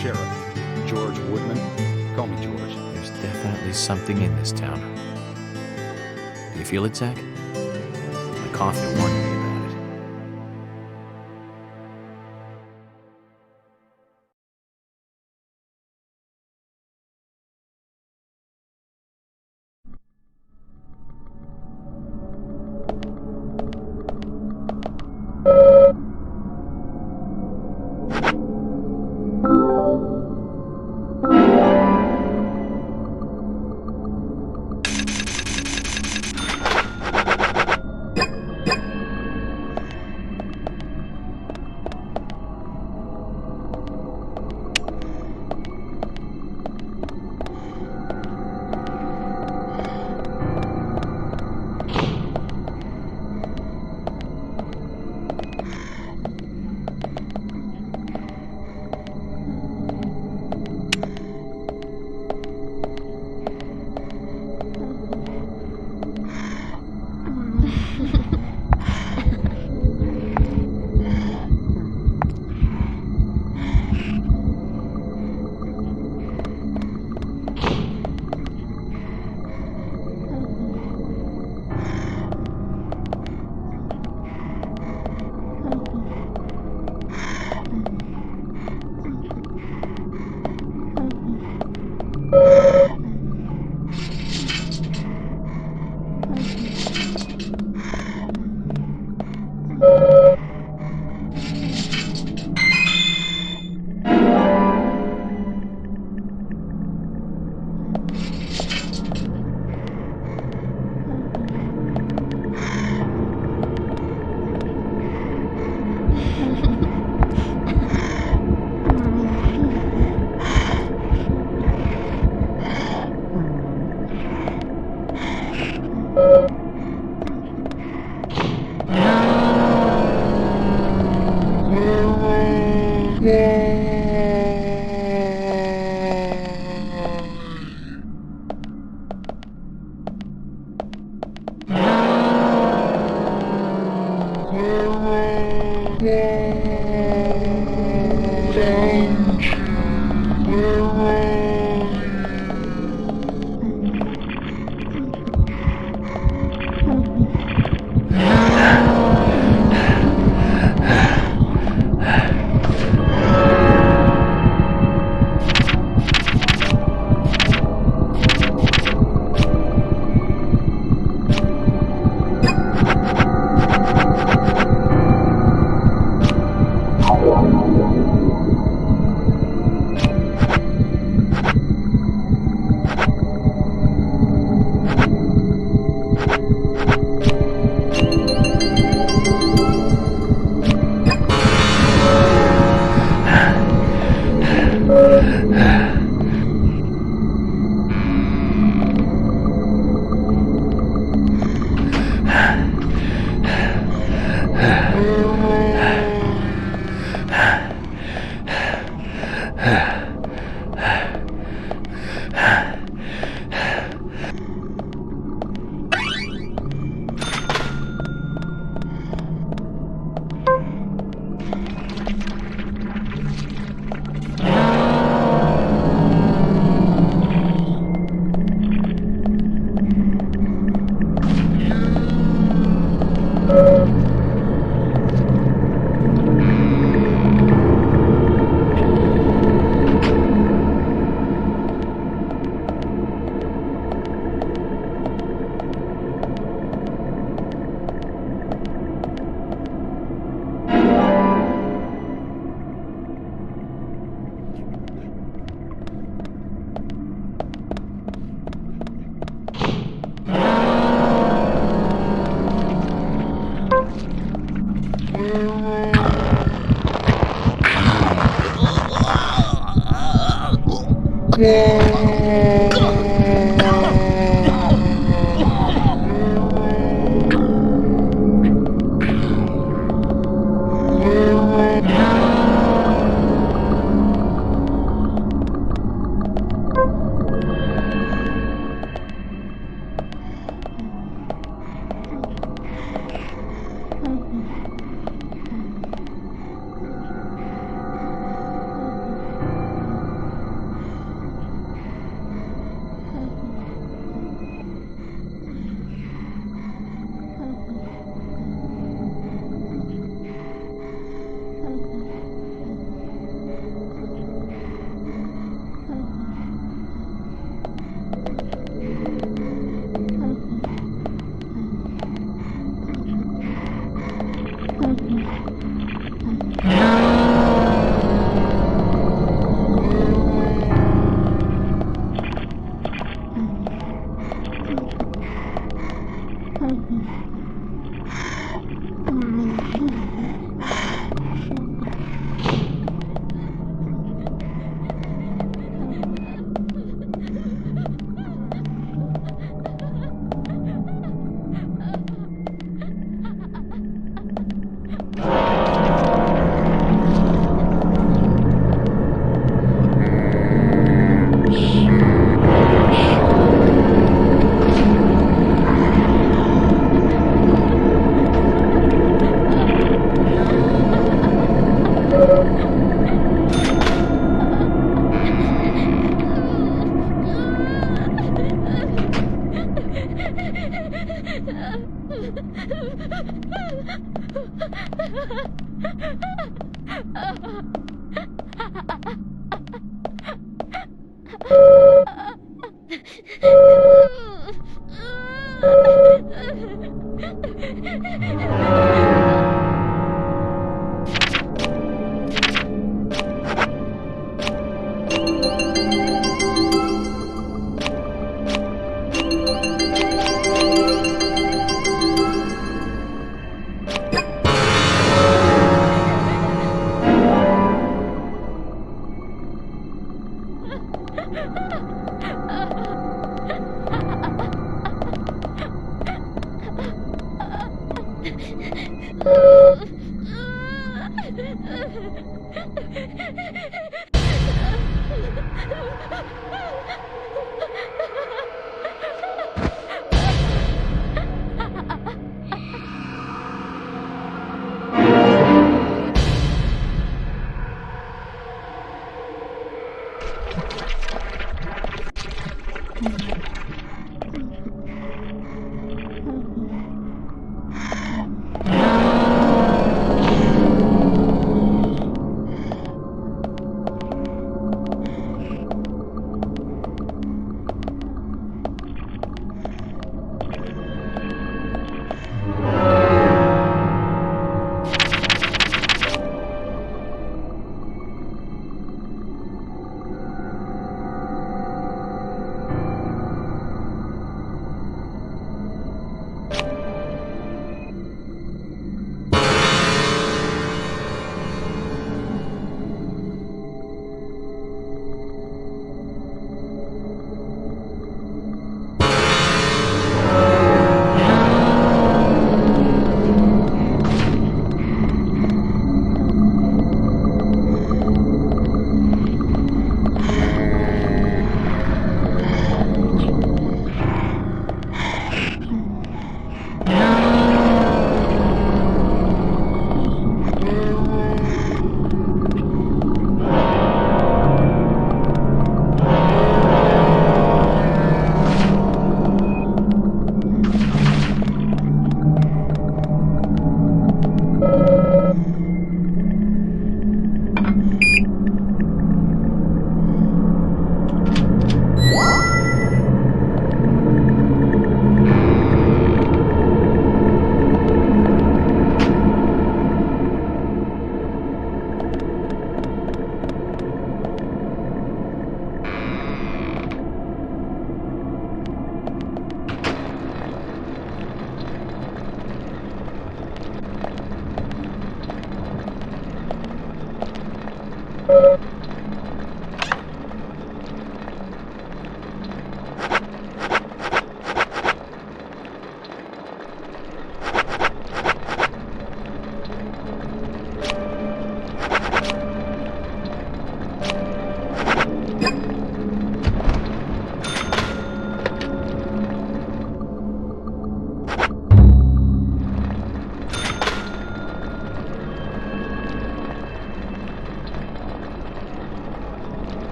sheriff, George Woodman. Call me George. There's definitely something in this town. Do you feel it, Zach? My coffee warned me about it.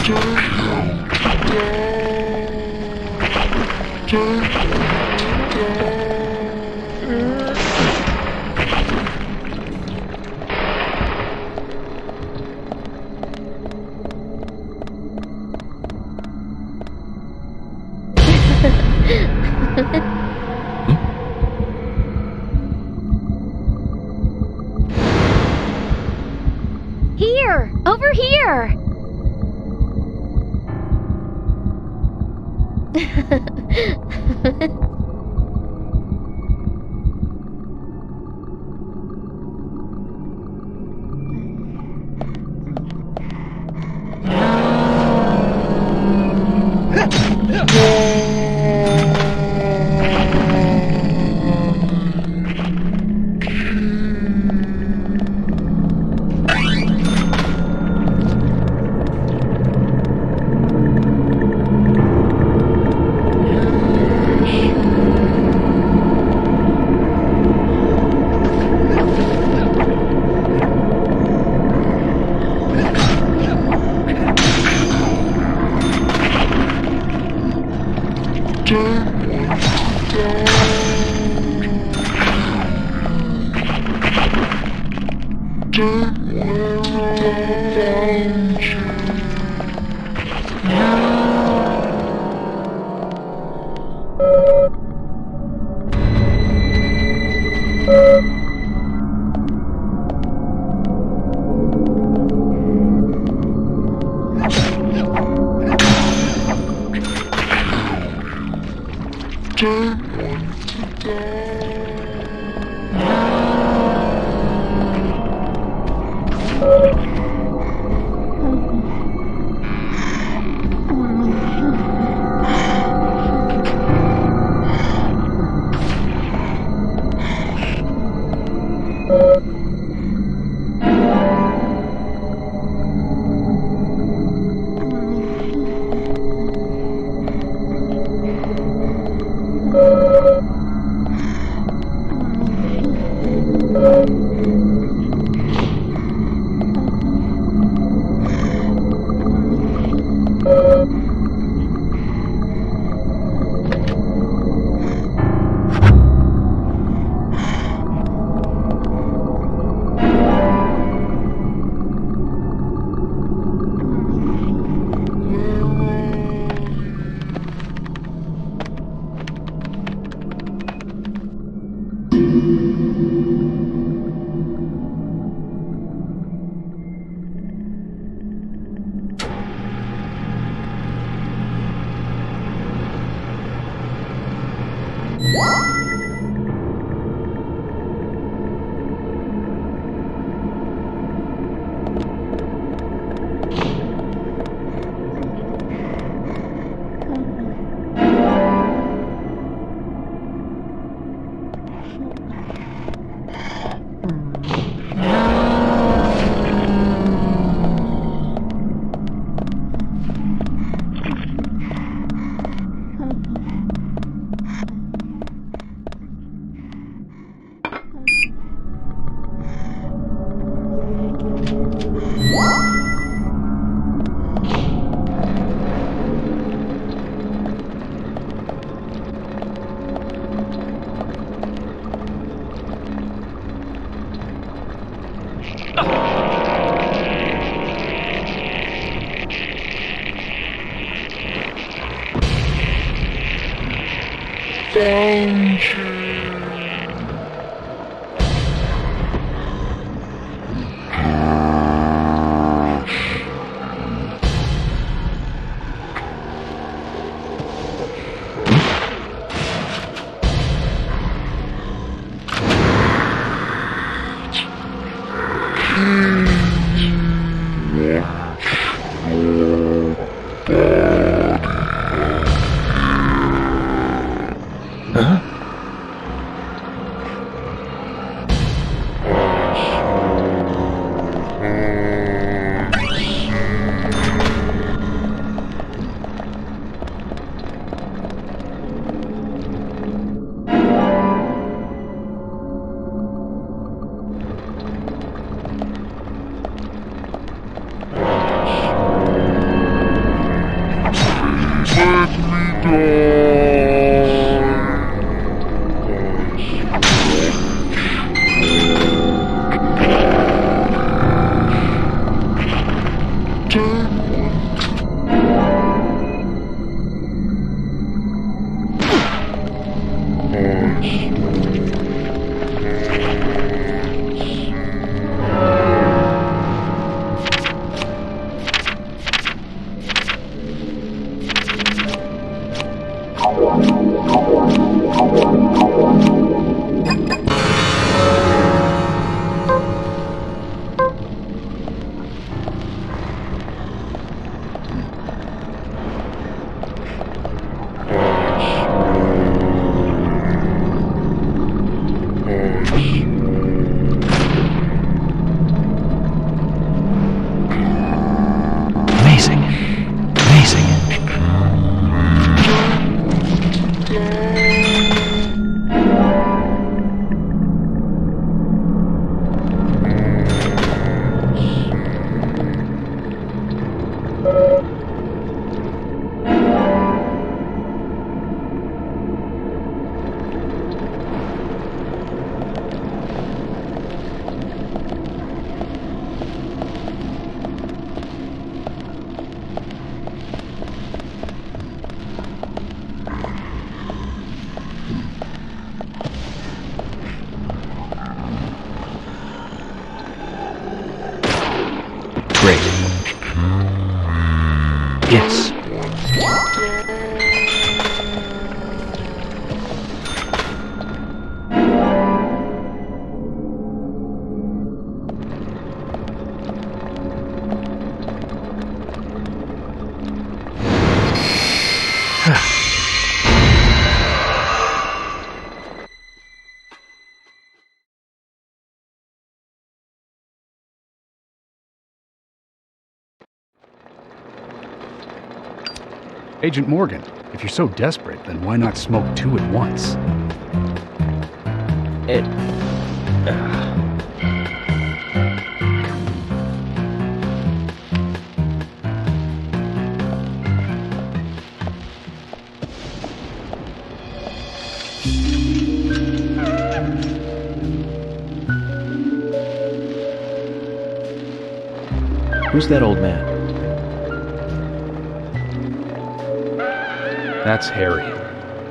Here! Over here! Agent Morgan, if you're so desperate, then why not smoke two at once? Who's that old man? That's Harry.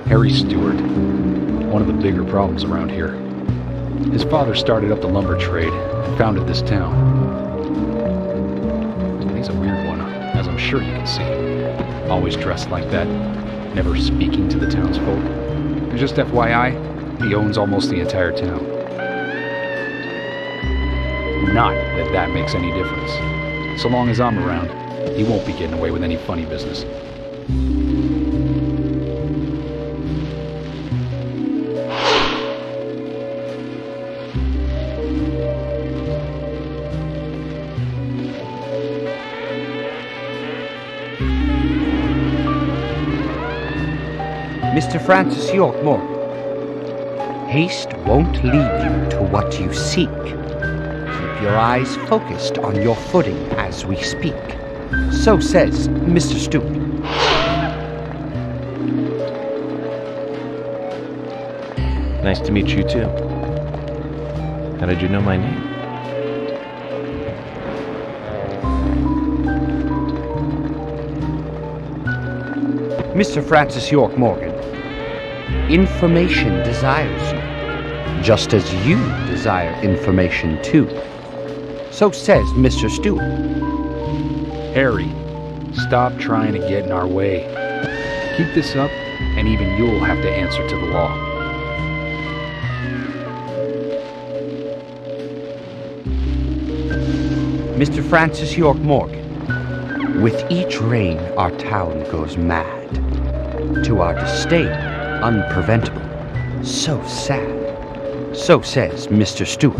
Harry Stewart. One of the bigger problems around here. His father started up the lumber trade and founded this town. He's a weird one, as I'm sure you can see. Always dressed like that, never speaking to the townsfolk. And just FYI, he owns almost the entire town. Not that that makes any difference. So long as I'm around, he won't be getting away with any funny business. Mr. Francis York Morgan, haste won't lead you to what you seek. Keep your eyes focused on your footing as we speak. So says Mr. Stewart. Nice to meet you too. How did you know my name? Mr. Francis York Morgan, information desires you, just as you desire information too. So says Mr. Stewart. Harry, stop trying to get in our way. Keep this up, and even you'll have to answer to the law. Mr. Francis York Morgan, with each rain our town goes mad. To our disdain, unpreventable, so sad. So says Mr. Stewart.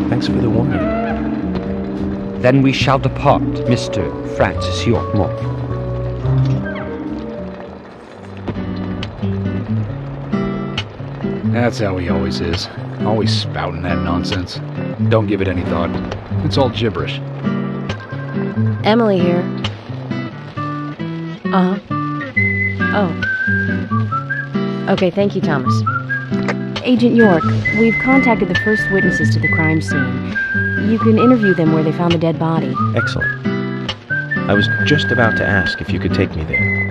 Thanks for the warning. Then we shall depart, Mr. Francis York Morgan. That's how he always is. Always spouting that nonsense. Don't give it any thought. It's all gibberish. Emily here. Uh-huh. Oh. Okay, thank you, Thomas. Agent York, we've contacted the first witnesses to the crime scene. You can interview them where they found the dead body. Excellent. I was just about to ask if you could take me there.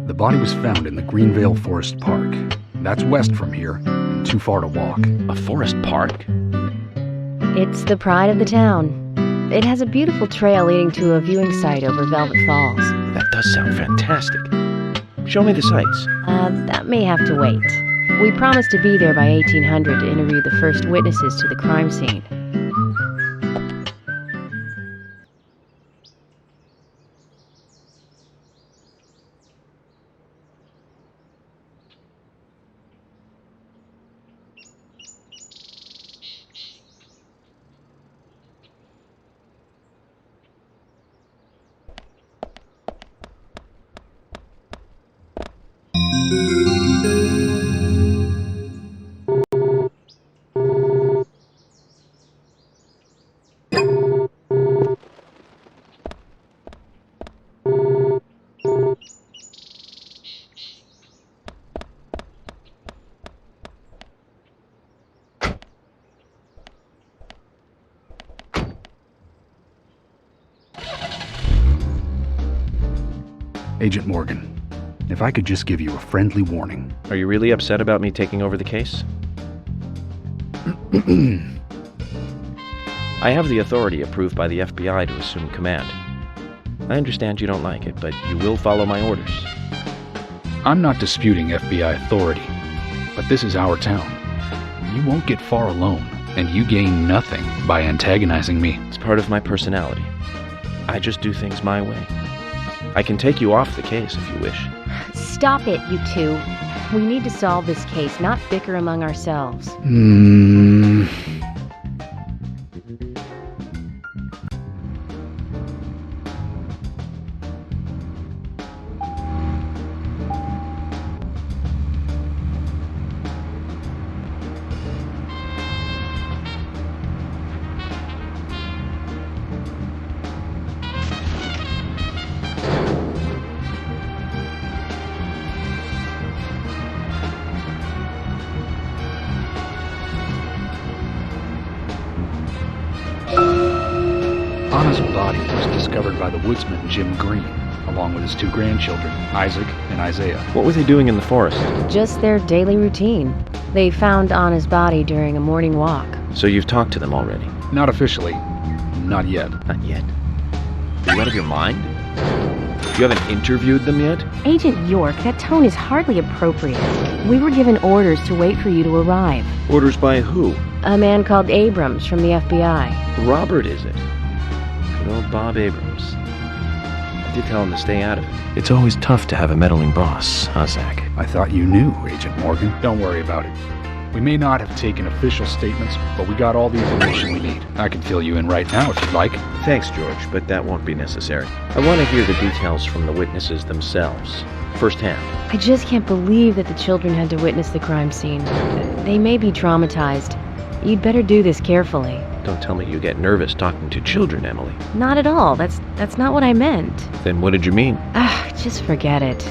The body was found in the Greenvale Forest Park. That's west from here, and too far to walk. A forest park? It's the pride of the town. It has a beautiful trail leading to a viewing site over Velvet Falls. That does sound fantastic. Show me the sights. That may have to wait. We promised to be there by 1800 to interview the first witnesses to the crime scene. Agent Morgan, if I could just give you a friendly warning. Are you really upset about me taking over the case? I have the authority approved by the FBI to assume command. I understand you don't like it, but you will follow my orders. I'm not disputing FBI authority, but this is our town. You won't get far alone, and you gain nothing by antagonizing me. It's part of my personality. I just do things my way. I can take you off the case if you wish. Stop it, you two. We need to solve this case, not bicker among ourselves. Anna's body was discovered by the woodsman Jim Green, along with his 2 grandchildren, Isaac and Isaiah. What were they doing in the forest? Just their daily routine. They found Anna's body during a morning walk. So you've talked to them already? Not officially. Not yet. Not yet. Are you out of your mind? You haven't interviewed them yet? Agent York, that tone is hardly appropriate. We were given orders to wait for you to arrive. Orders by who? A man called Abrams from the FBI. Robert, is it? Good old Bob Abrams. I did tell him to stay out of it. It's always tough to have a meddling boss, huh, Zach? I thought you knew, Agent Morgan. Don't worry about it. We may not have taken official statements, but we got all the information we need. I can fill you in right now if you'd like. Thanks, George, but that won't be necessary. I want to hear the details from the witnesses themselves, firsthand. I just can't believe that the children had to witness the crime scene. They may be traumatized. You'd better do this carefully. Don't tell me you get nervous talking to children, Emily. Not at all. That's not what I meant. Then what did you mean? Just forget it.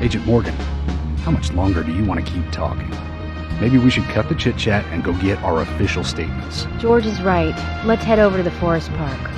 Agent Morgan, how much longer do you want to keep talking? Maybe we should cut the chit-chat and go get our official statements. George is right. Let's head over to the forest park.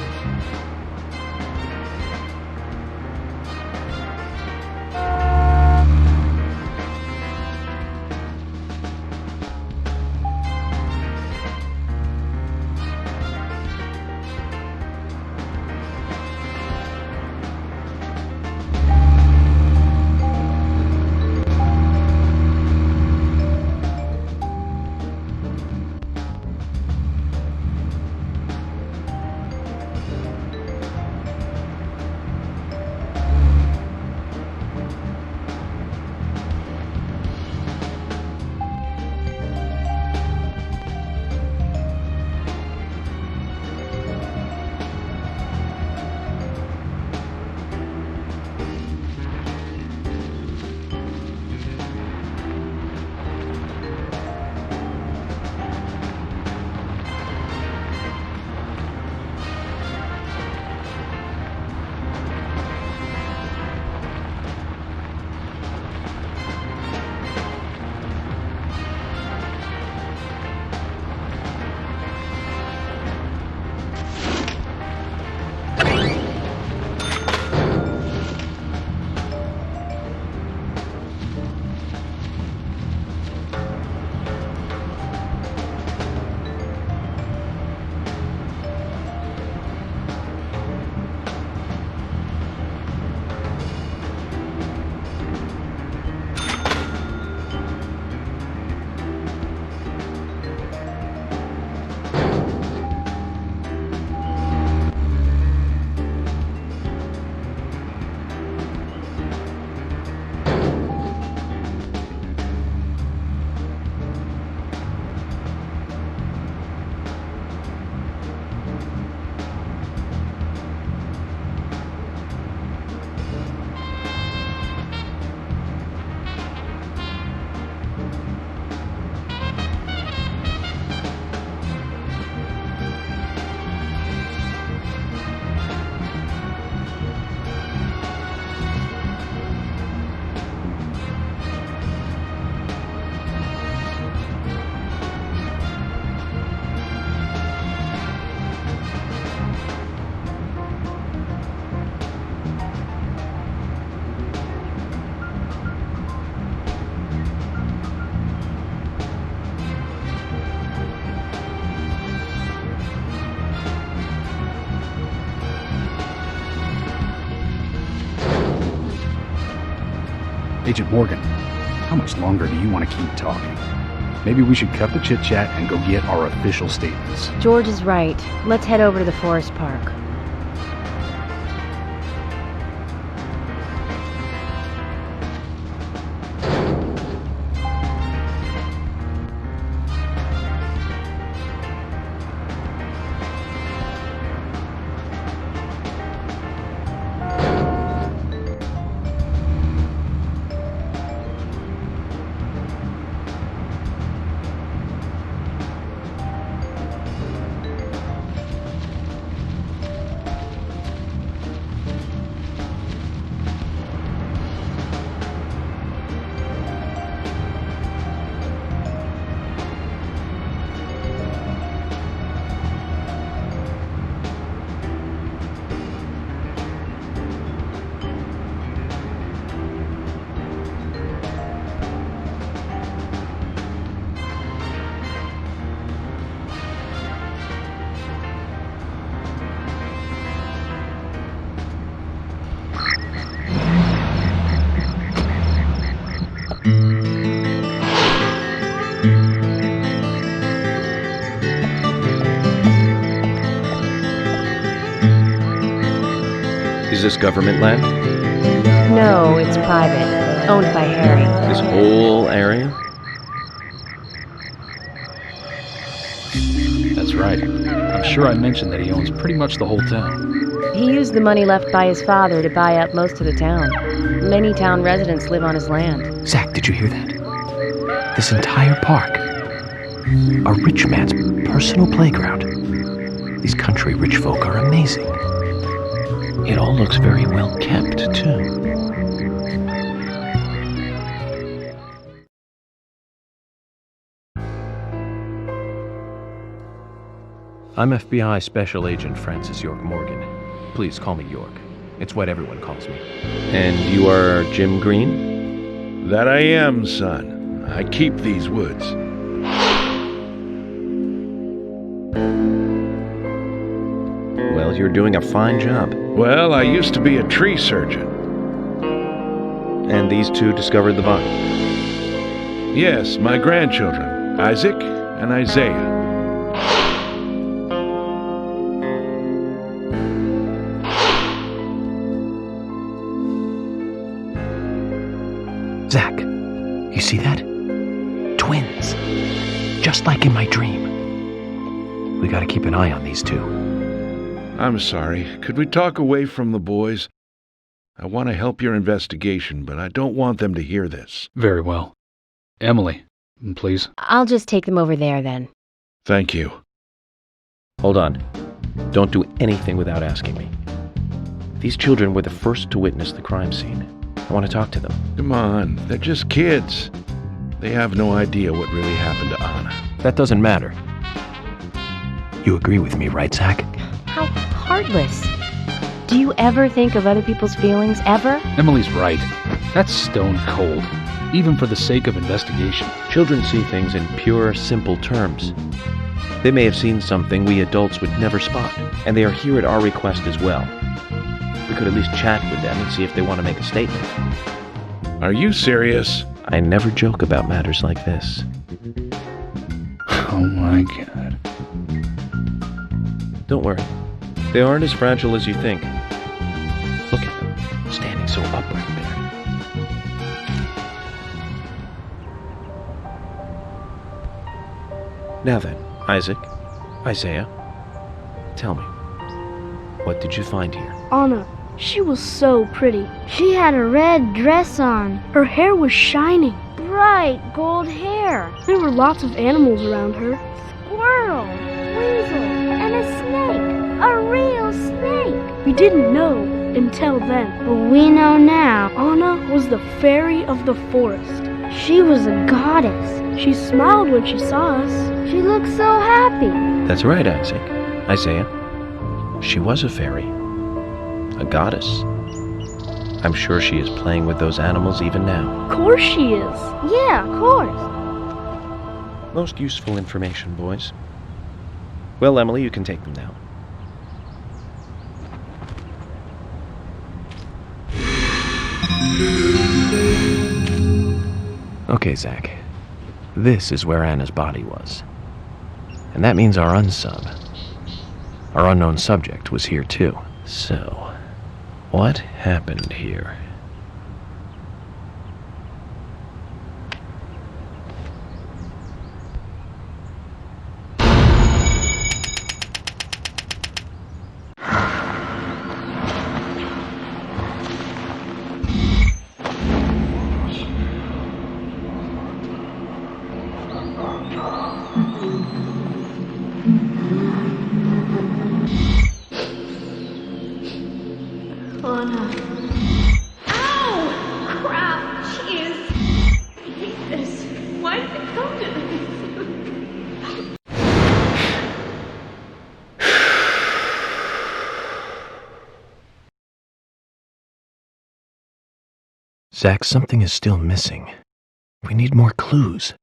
Agent Morgan, how much longer do you want to keep talking? Maybe we should cut the chit-chat and go get our official statements. George is right. Let's head over to the forest park. Is this government land? No, it's private. Owned by Harry. This whole area? That's right. I'm sure I mentioned that he owns pretty much the whole town. He used the money left by his father to buy up most of the town. Many town residents live on his land. Zach, did you hear that? This entire park. A rich man's personal playground. These country rich folk are amazing. It all looks very well kept, too. I'm FBI Special Agent Francis York Morgan. Please call me York. It's what everyone calls me. And you are Jim Green? That I am, son. I keep these woods. Well, you're doing a fine job. Well, I used to be a tree surgeon. And these two discovered the body? Yes, my grandchildren, Isaac and Isaiah. Zach, you see that? Twins. Just like in my dream. We gotta keep an eye on these two. I'm sorry. Could we talk away from the boys? I want to help your investigation, but I don't want them to hear this. Very well. Emily, please. I'll just take them over there then. Thank you. Hold on. Don't do anything without asking me. These children were the first to witness the crime scene. I want to talk to them. Come on, they're just kids. They have no idea what really happened to Anna. That doesn't matter. You agree with me, right, Zach? How heartless. Do you ever think of other people's feelings, ever? Emily's right. That's stone cold, even for the sake of investigation. Children see things in pure, simple terms. They may have seen something we adults would never spot, and they are here at our request as well. We could at least chat with them and see if they want to make a statement. Are you serious? I never joke about matters like this. Oh my God. Don't worry. They aren't as fragile as you think. Look at them, standing so upright there. Now then, Isaac, Isaiah, tell me, what did you find here? Anna, she was so pretty. She had a red dress on. Her hair was shining. Bright gold hair. There were lots of animals around her. Squirrel, weasel, and a snake. A real snake. We didn't know until then. But we know now. Anna was the fairy of the forest. She was a goddess. She smiled when she saw us. She looked so happy. That's right, Isaac. Isaiah. She was a fairy. A goddess. I'm sure she is playing with those animals even now. Of course she is. Yeah, of course. Most useful information, boys. Well, Emily, you can take them now. Okay, Zach. This is where Anna's body was. And that means our unsub, our unknown subject, was here too. So, what happened here? Zach, something is still missing. We need more clues.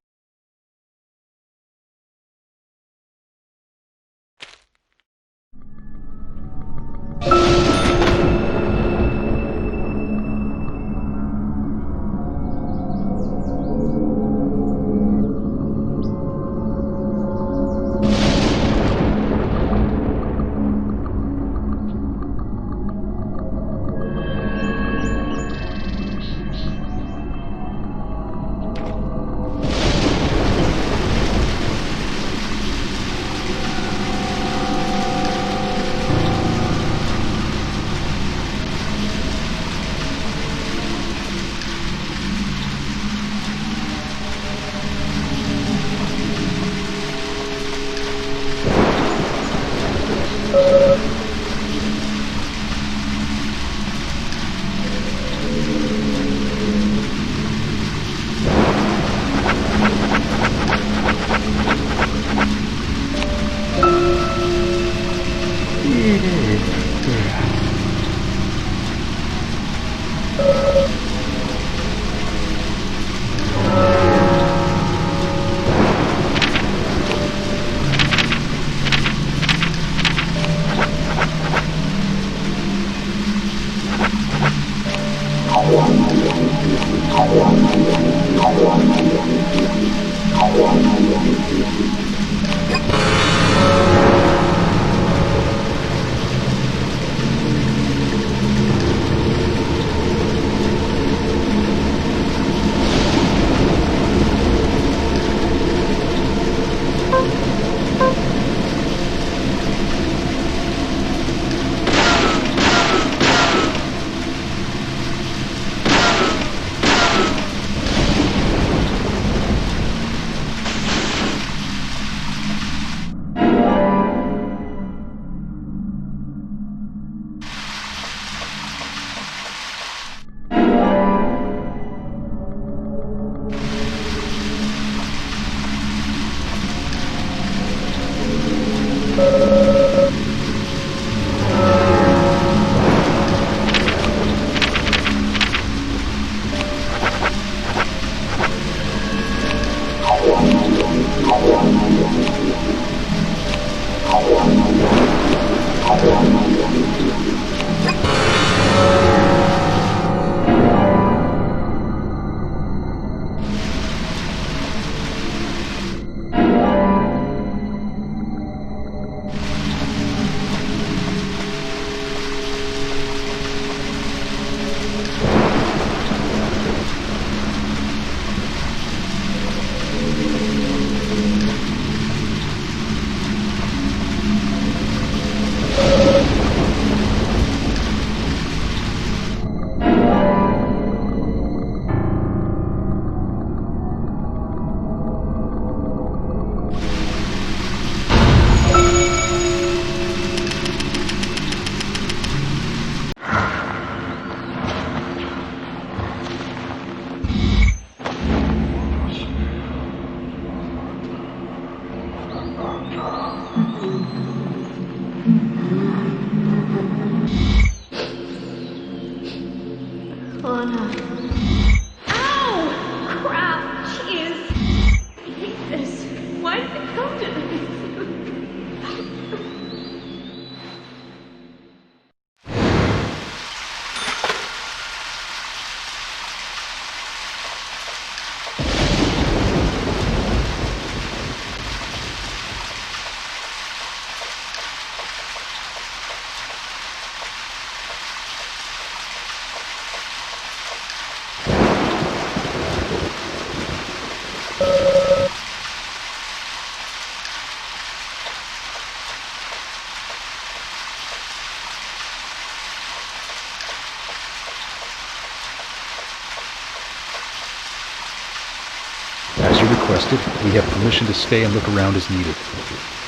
requested. We have permission to stay and look around as needed.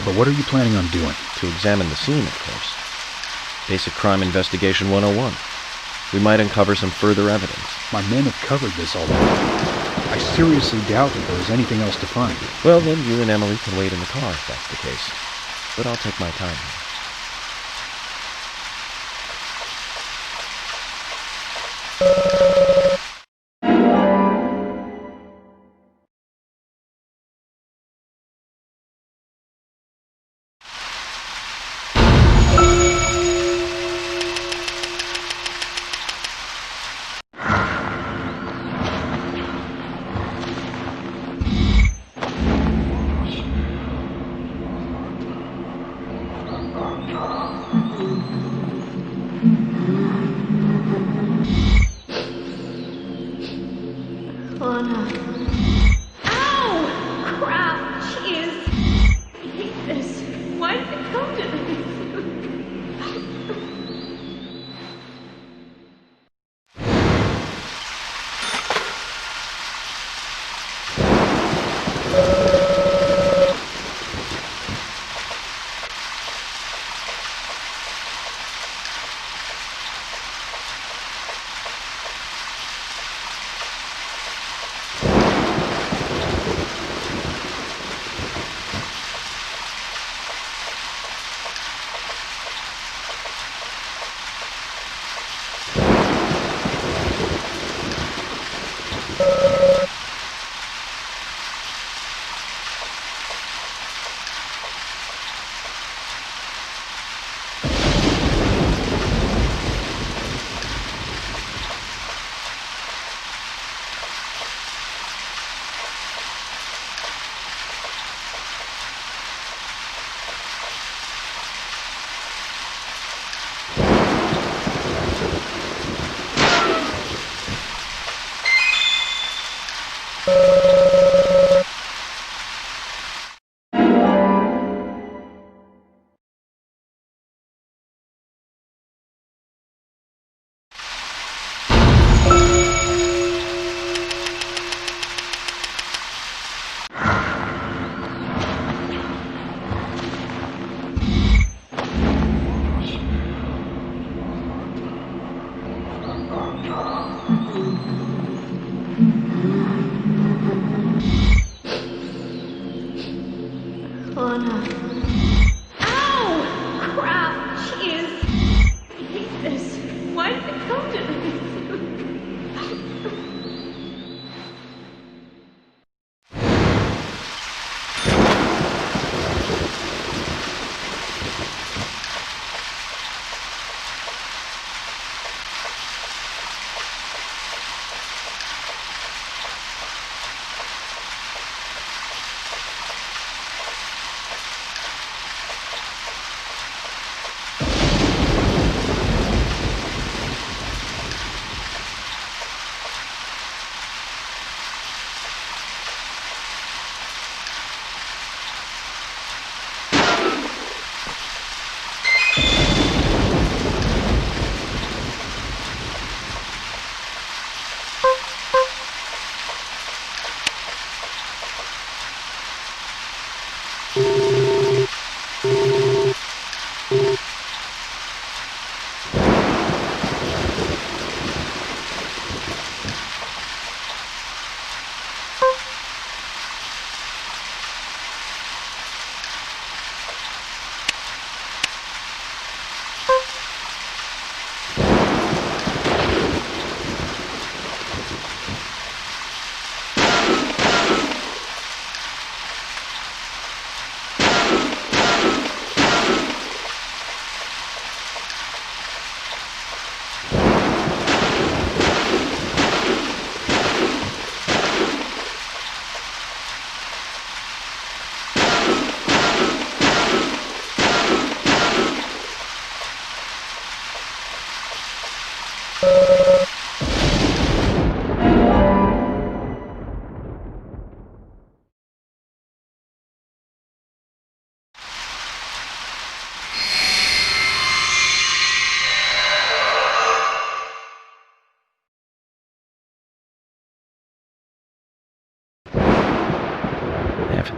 But what are you planning on doing? To examine the scene, of course. Basic Crime Investigation 101. We might uncover some further evidence. My men have covered this already. I seriously doubt that there is anything else to find. Well, then you and Emily can wait in the car if that's the case. But I'll take my time here.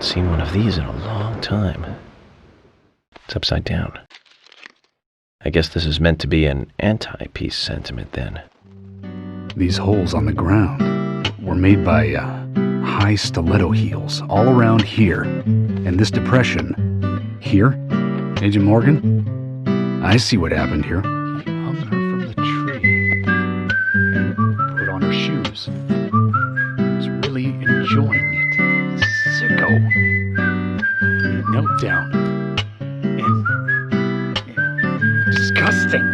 seen one of these in a long time. It's upside down. I guess this is meant to be an anti-peace sentiment then. These holes on the ground were made by high stiletto heels all around here. And this depression here, Agent Morgan, I see what happened here. He hung her from the tree and put on her shoes. He was really enjoying it. Sicko. He knelt down. And disgusting.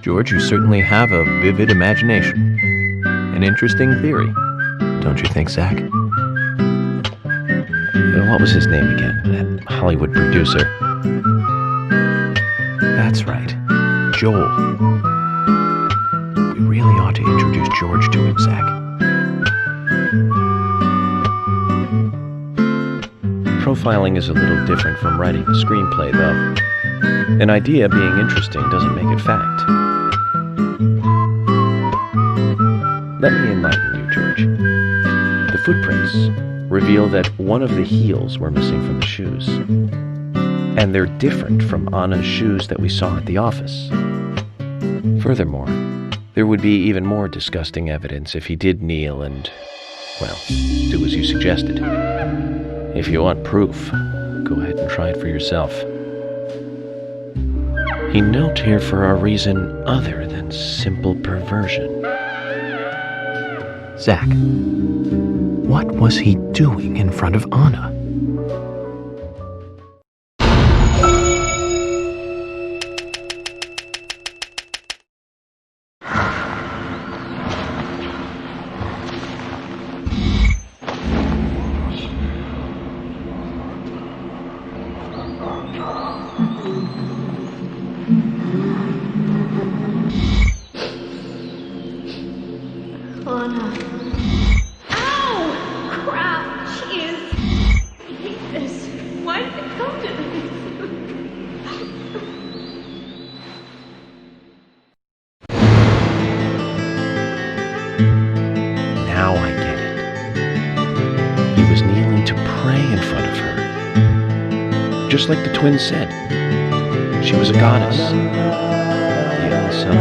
George, you certainly have a vivid imagination. An interesting theory. Don't you think, Zach? What was his name again? That Hollywood producer. That's right. Joel. We really ought to introduce George to him, Zach. Profiling is a little different from writing a screenplay, though. An idea being interesting doesn't make it fact. Let me enlighten you, George. The footprints reveal that one of the heels were missing from the shoes. And they're different from Anna's shoes that we saw at the office. Furthermore, there would be even more disgusting evidence if he did kneel and, well, do as you suggested. If you want proof, go ahead and try it for yourself. He knelt here for a reason other than simple perversion. Zach, what was he doing in front of Anna? Now I get it. He was kneeling to pray in front of her. Just like the twins said. She was a goddess. The young son,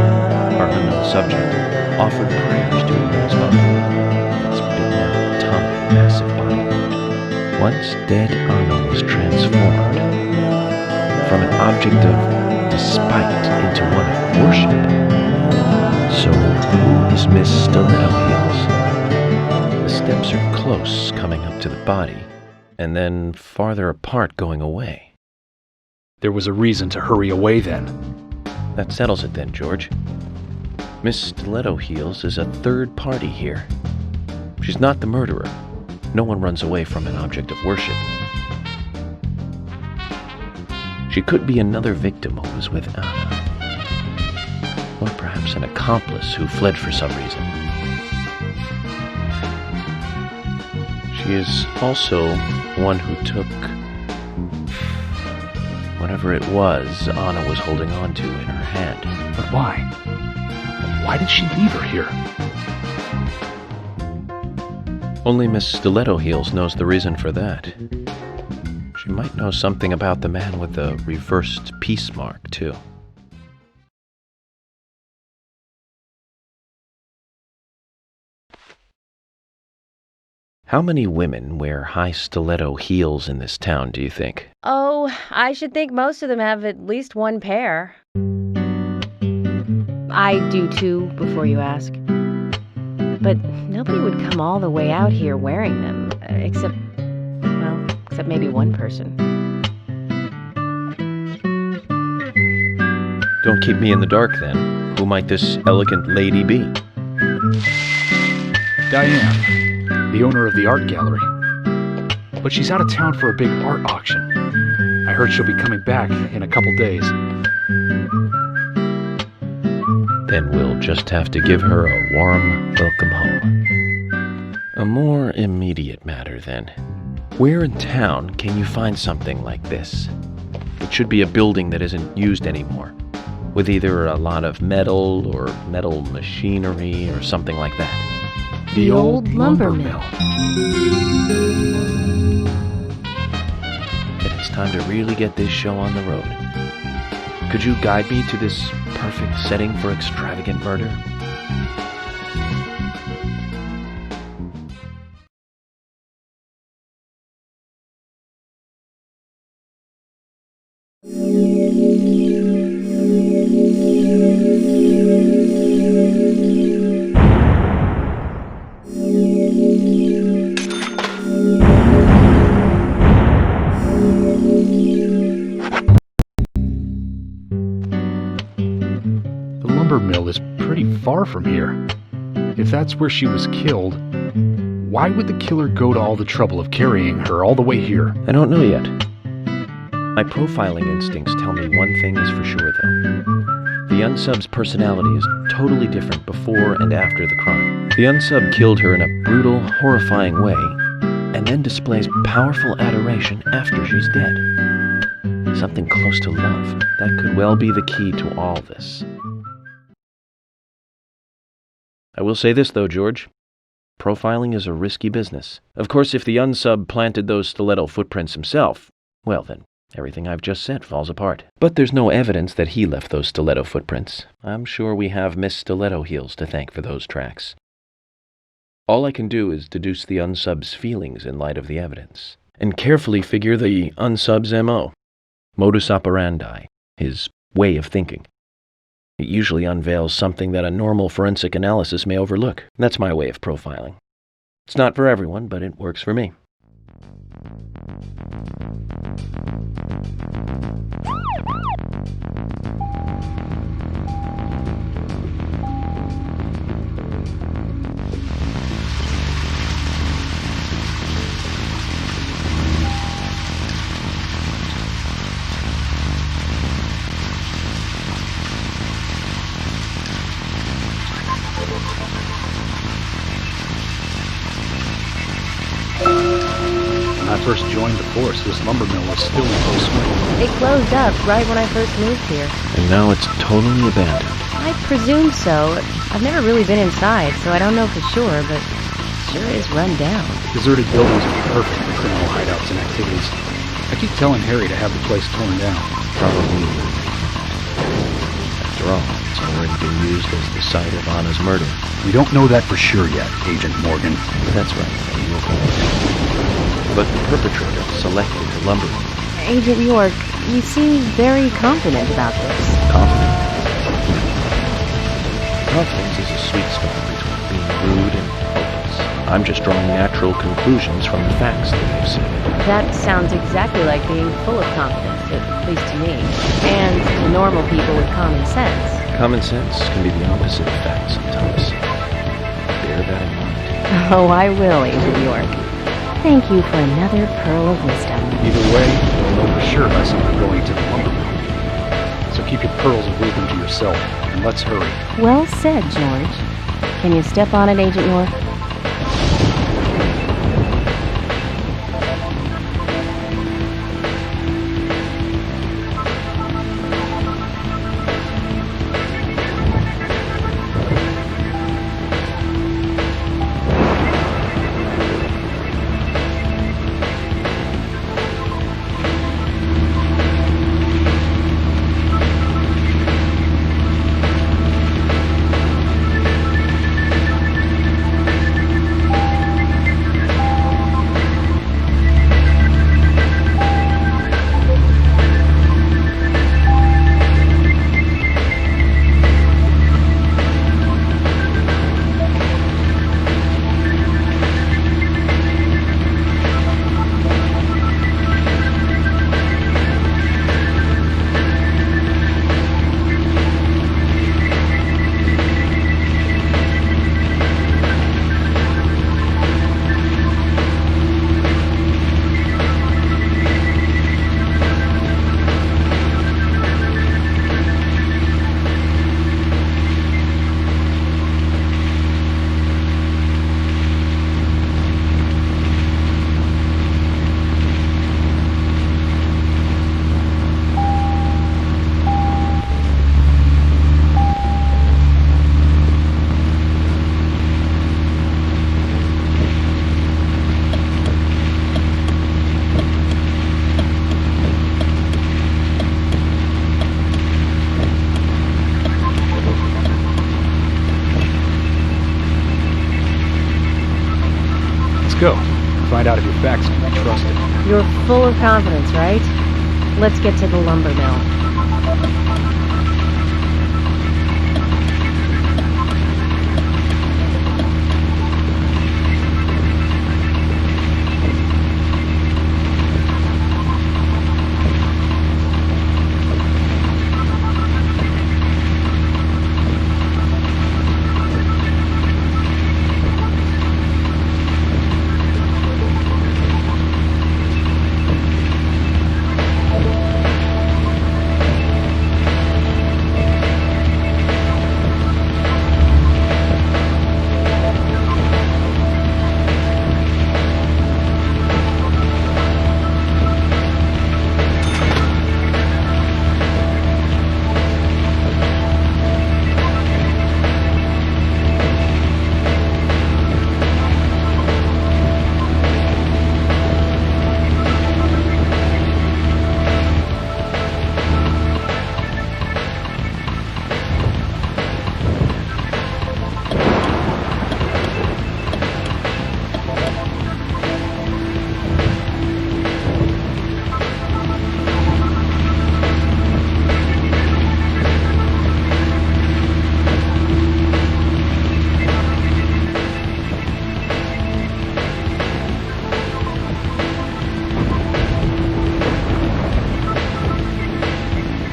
our unknown subject, offered prayers to her as well. Its big mouth, tongue, massive body. Once dead Anna was transformed from an object of despite into one of worship. So who is Miss Stiletto Heels? The steps are close coming up to the body, and then farther apart going away. There was a reason to hurry away then. That settles it then, George. Miss Stiletto Heels is a third party here. She's not the murderer. No one runs away from an object of worship. She could be another victim who was with Anna. Or perhaps an accomplice who fled for some reason. She is also one who took whatever it was Anna was holding on to in her hand. But why? Why did she leave her here? Only Miss Stiletto Heels knows the reason for that. She might know something about the man with the reversed peace mark, too. How many women wear high stiletto heels in this town, do you think? Oh, I should think most of them have at least one pair. I do too, before you ask. But nobody would come all the way out here wearing them, except maybe one person. Don't keep me in the dark, then. Who might this elegant lady be? Diane, the owner of the art gallery. But she's out of town for a big art auction. I heard she'll be coming back in a couple days. Then we'll just have to give her a warm welcome home. A more immediate matter, then. Where in town can you find something like this? It should be a building that isn't used anymore, with either a lot of metal or metal machinery or something like that. The old lumber mill. Then it's time to really get this show on the road. Could you guide me to this perfect setting for extravagant murder? Mill is pretty far from here. If that's where she was killed, why would the killer go to all the trouble of carrying her all the way here? I don't know yet. My profiling instincts tell me one thing is for sure, though. The unsub's personality is totally different before and after the crime. The unsub killed her in a brutal, horrifying way, and then displays powerful adoration after she's dead. Something close to love. That could well be the key to all this. I will say this, though, George. Profiling is a risky business. Of course, if the unsub planted those stiletto footprints himself, well then, everything I've just said falls apart. But there's no evidence that he left those stiletto footprints. I'm sure we have Miss Stiletto Heels to thank for those tracks. All I can do is deduce the unsub's feelings in light of the evidence, and carefully figure the unsub's MO, modus operandi, his way of thinking. It usually unveils something that a normal forensic analysis may overlook. That's my way of profiling. It's not for everyone, but it works for me. When I first joined the force, this lumber mill was still in full swing. It closed up right when I first moved here. And now it's totally abandoned. I presume so. I've never really been inside, so I don't know for sure, but it sure is run down. Deserted buildings are perfect for criminal hideouts and activities. I keep telling Harry to have the place torn down. Probably. After all, it's already been used as the site of Anna's murder. We don't know that for sure yet, Agent Morgan. That's right. You're correct. But the perpetrator selected the lumber mill. Agent York, you seem very confident about this. Confident? Confidence is a sweet spot between being rude and hopeless. I'm just drawing natural conclusions from the facts that I've seen. That sounds exactly like being full of confidence, at least to me. And to normal people with common sense. Common sense can be the opposite of fact sometimes. Bear that in mind. Oh, I will, Agent York. Thank you for another pearl of wisdom. Either way, we'll know for sure by someone going to the lumber mill. So keep your pearls of wisdom to yourself, and let's hurry. Well said, George. Can you step on it, Agent York? go. Find out if your facts can be trusted. You're full of confidence, right? Let's get to the lumber mill.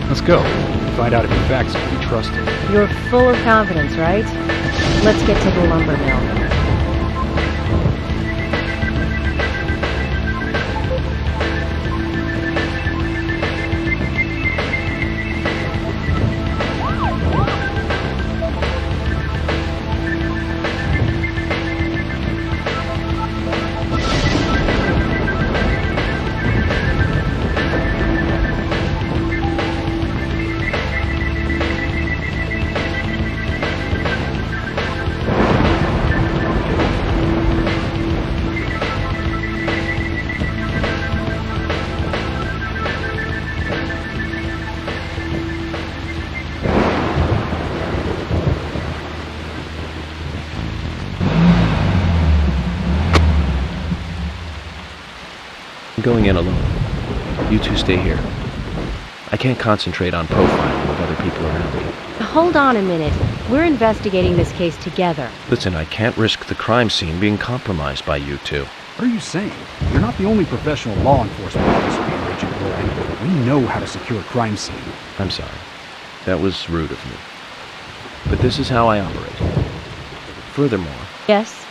Let's go. Find out if your facts can be trusted. You're full of confidence, right? Let's get to the lumber mill. I'm going in alone. You two stay here. I can't concentrate on profiling with other people around me. Hold on a minute. We're investigating this case together. Listen, I can't risk the crime scene being compromised by you two. What are you saying? You're not the only professional law enforcement officer here, Agent Morgan. We know how to secure a crime scene. I'm sorry. That was rude of me. But this is how I operate. Furthermore, Yes?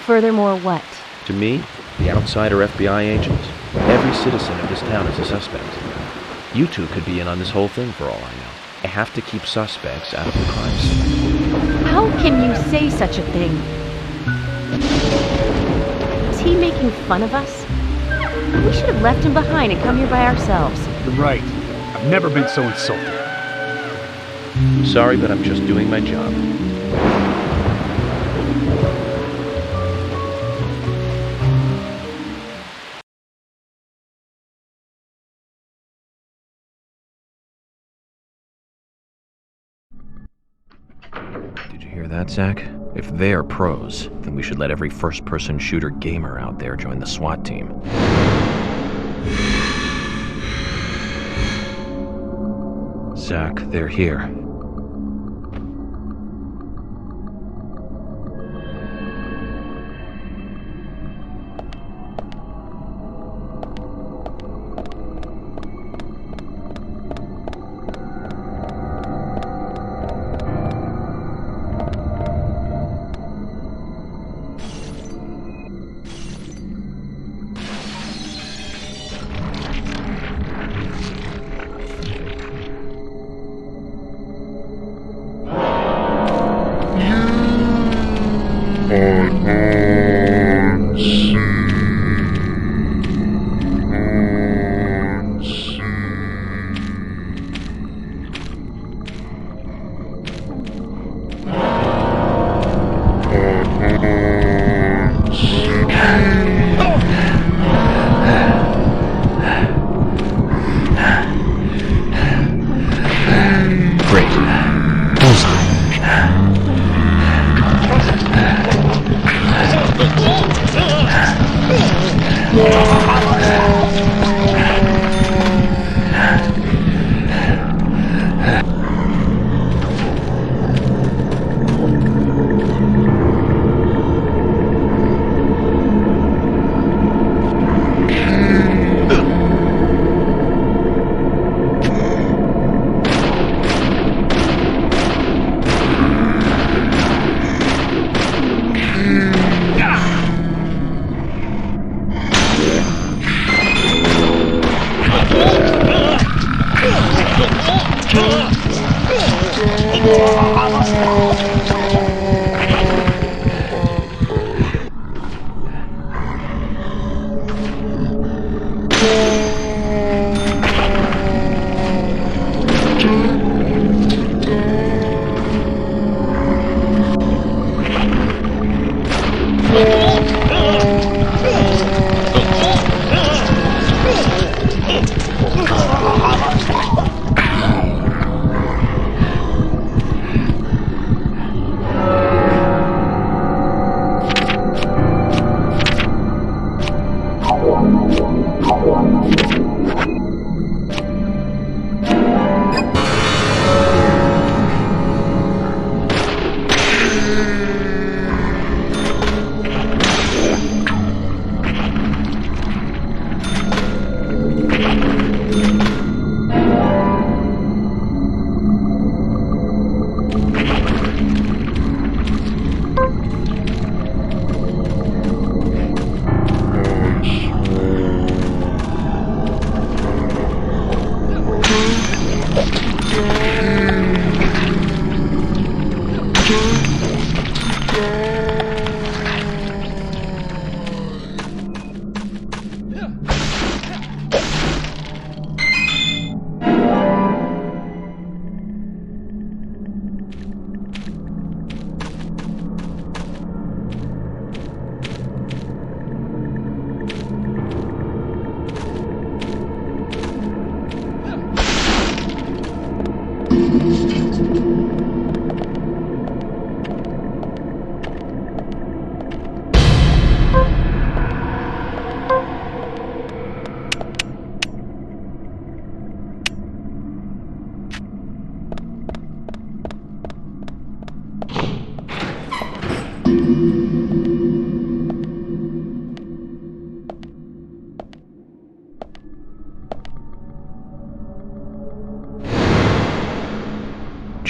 Furthermore, what? to me, the outsider FBI agent, every citizen of this town is a suspect. You two could be in on this whole thing for all I know. I have to keep suspects out of the crime scene. How can you say such a thing? Is he making fun of us? We should have left him behind and come here by ourselves. You're right. I've never been so insulted. Sorry, but I'm just doing my job. Did you hear that, Zach? If they're pros, then we should let every first-person shooter gamer out there join the SWAT team. Zach, they're here.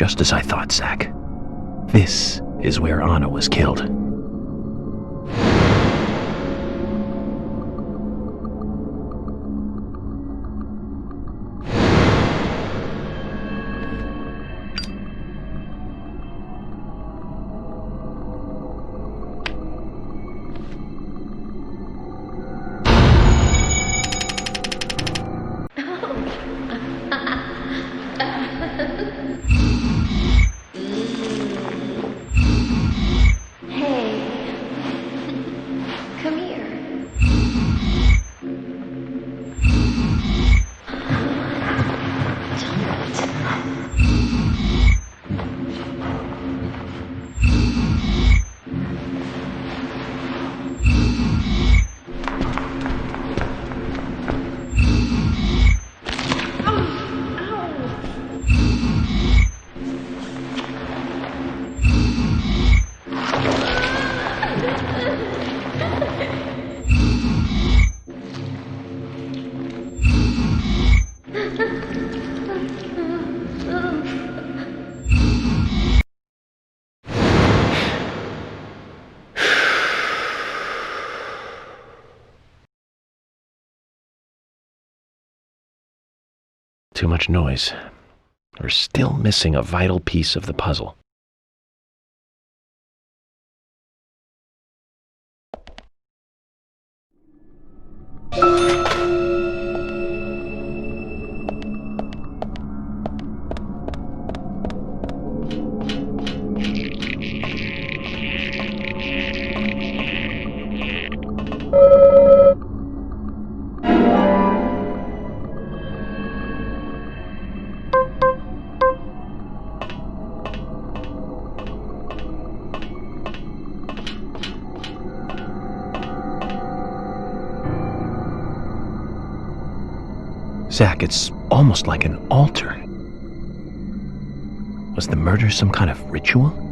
Just as I thought, Zach. This is where Anna was killed. Too much noise. We're still missing a vital piece of the puzzle. Zach, it's almost like an altar. Was the murder some kind of ritual?